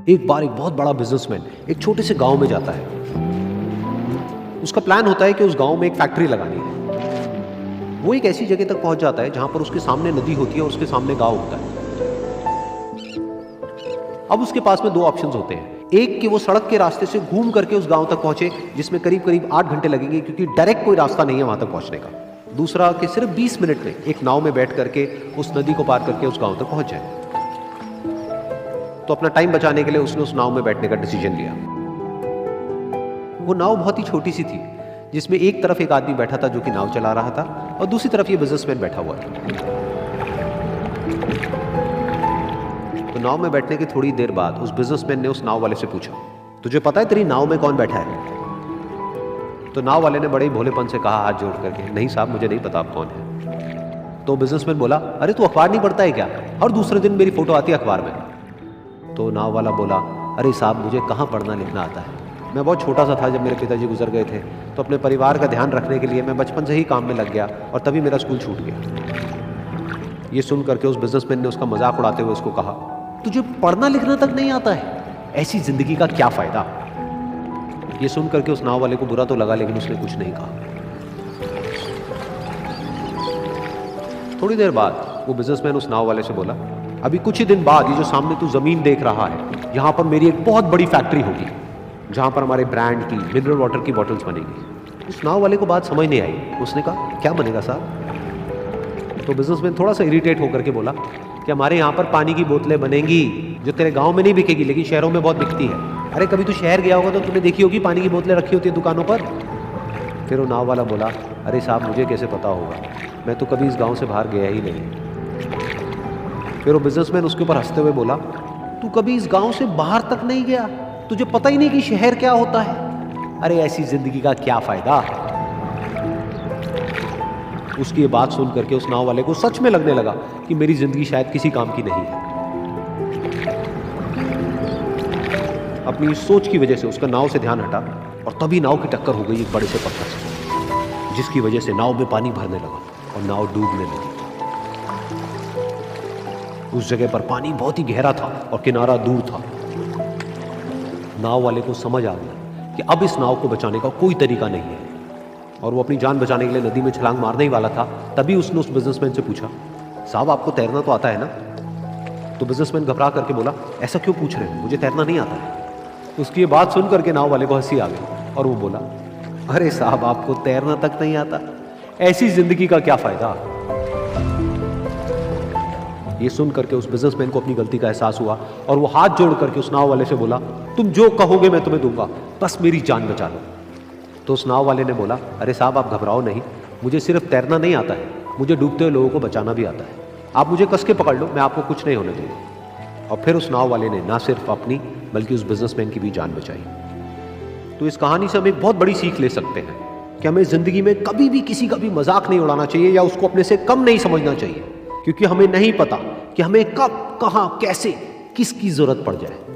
एक बार एक बहुत बड़ा बिजनेसमैन एक छोटे से गांव में जाता है। उसका प्लान होता है कि उस गांव में एक फैक्ट्री लगानी है। वो एक ऐसी जगह तक पहुंच जाता है जहां पर उसके सामने नदी होती है और उसके सामने गांव होता है। अब उसके पास में दो ऑप्शंस होते हैं। एक कि वो सड़क के रास्ते से घूम करके उस गांव तक पहुंचे, जिसमें करीब करीब 8 घंटे लगेंगे, क्योंकि डायरेक्ट कोई रास्ता नहीं है वहां तक पहुंचने का। दूसरा कि सिर्फ 20 मिनट में एक नाव में बैठ करके उस नदी को पार करके उस गांव तक पहुंच जाए। तो अपना टाइम बचाने के लिए उसने उस नाव में बैठने का डिसीजन लिया। वो नाव बहुत ही छोटी सी थी, जिसमें एक तरफ एक आदमी बैठा था जो कि नाव चला रहा था और दूसरी तरफ ये बिजनेसमैन बैठा हुआ था। तो नाव में बैठने की थोड़ी देर बाद उस बिजनेसमैन ने उस नाव वाले से पूछा, तुझे पता है तेरी नाव में कौन बैठा है? तो नाव वाले ने बड़े ही भोलेपन से कहा हाथ जोड़ करके, नहीं साहब मुझे नहीं पता आप कौन है। तो बिजनेसमैन बोला, अरे तू अखबार नहीं पढ़ता है क्या? हर दूसरे दिन मेरी फोटो आती है अखबार में। तो नाव वाला बोला, अरे साहब मुझे कहाँ पढ़ना लिखना आता है, मैं बहुत छोटा सा था जब मेरे पिताजी गुजर गए थे, तो अपने परिवार का ध्यान रखने के लिए मैं बचपन से ही काम में लग गया और तभी मेरा स्कूल छूट गया। ये सुन करके उस बिजनेसमैन ने उसका मजाक उड़ाते हुए उसको कहा, तुझे पढ़ना लिखना तक नहीं आता है, ऐसी जिंदगी का क्या फायदा? ये सुन करके उस नाव वाले को बुरा तो लगा, लेकिन उसने कुछ नहीं कहा। थोड़ी देर बाद वो बिजनेसमैन उस नाव वाले से बोला, अभी कुछ ही दिन बाद ये जो सामने तू जमीन देख रहा है, यहाँ पर मेरी एक बहुत बड़ी फैक्ट्री होगी जहाँ पर हमारे ब्रांड की मिनरल वाटर की बॉटल्स बनेंगी। उस नाव वाले को बात समझ नहीं आई। उसने कहा, क्या बनेगा साहब? तो बिजनेसमैन थोड़ा सा इरिटेट होकर के बोला कि हमारे यहाँ पर पानी की बोतलें बनेंगी जो तेरे गाँव में नहीं बिकेगी लेकिन शहरों में बहुत बिकती है। अरे कभी तू शहर गया होगा तो तूने देखी होगी पानी की बोतलें रखी होती है दुकानों पर। फिर वो नाव वाला बोला, अरे साहब मुझे कैसे पता होगा, मैं तो कभी इस गाँव से बाहर गया ही नहीं। फिर वो बिजनेसमैन उसके ऊपर हंसते हुए बोला, तू कभी इस गांव से बाहर तक नहीं गया, तुझे पता ही नहीं कि शहर क्या होता है? अरे ऐसी जिंदगी का क्या फायदा? उसकी ये बात सुन करके उस नाव वाले को सच में लगने लगा कि मेरी जिंदगी शायद किसी काम की नहीं है। अपनी सोच की वजह से उसका नाव से ध्यान हटा और तभी नाव की टक्कर हो गई एक बड़े से पत्थर से, जिसकी वजह से नाव में पानी भरने लगा और नाव डूबने लगी। उस जगह पर पानी बहुत ही गहरा था और किनारा दूर था। नाव वाले को समझ आ गया कि अब इस नाव को बचाने का कोई तरीका नहीं है और वो अपनी जान बचाने के लिए नदी में छलांग मारने ही वाला था। तभी उसने उस बिजनेसमैन से पूछा, साहब आपको तैरना तो आता है ना? तो बिजनेसमैन घबरा करके बोला, ऐसा क्यों पूछ रहे हैं, मुझे तैरना नहीं आता है। उसकी ये बात सुन करके नाव वाले को हंसी आ गई और वो बोला, अरे साहब आपको तैरना तक नहीं आता, ऐसी जिंदगी का क्या फायदा? ये सुन करके उस बिजनेसमैन को अपनी गलती का एहसास हुआ और वो हाथ जोड़ करके उस नाव वाले से बोला, तुम जो कहोगे मैं तुम्हें दूंगा, बस मेरी जान बचा लो। तो उस नाव वाले ने बोला, अरे साहब आप घबराओ नहीं, मुझे सिर्फ तैरना नहीं आता है, मुझे डूबते हुए लोगों को बचाना भी आता है। आप मुझे कस के पकड़ लो, मैं आपको कुछ नहीं होने दूंगा। और फिर उस नाव वाले ने ना सिर्फ अपनी बल्कि उस बिजनेसमैन की भी जान बचाई। तो इस कहानी से हम एक बहुत बड़ी सीख ले सकते हैं कि हमें जिंदगी में कभी भी किसी का भी मजाक नहीं उड़ाना चाहिए या उसको अपने से कम नहीं समझना चाहिए, क्योंकि हमें नहीं पता कि हमें कब, कहां, कैसे, किसकी जरूरत पड़ जाए।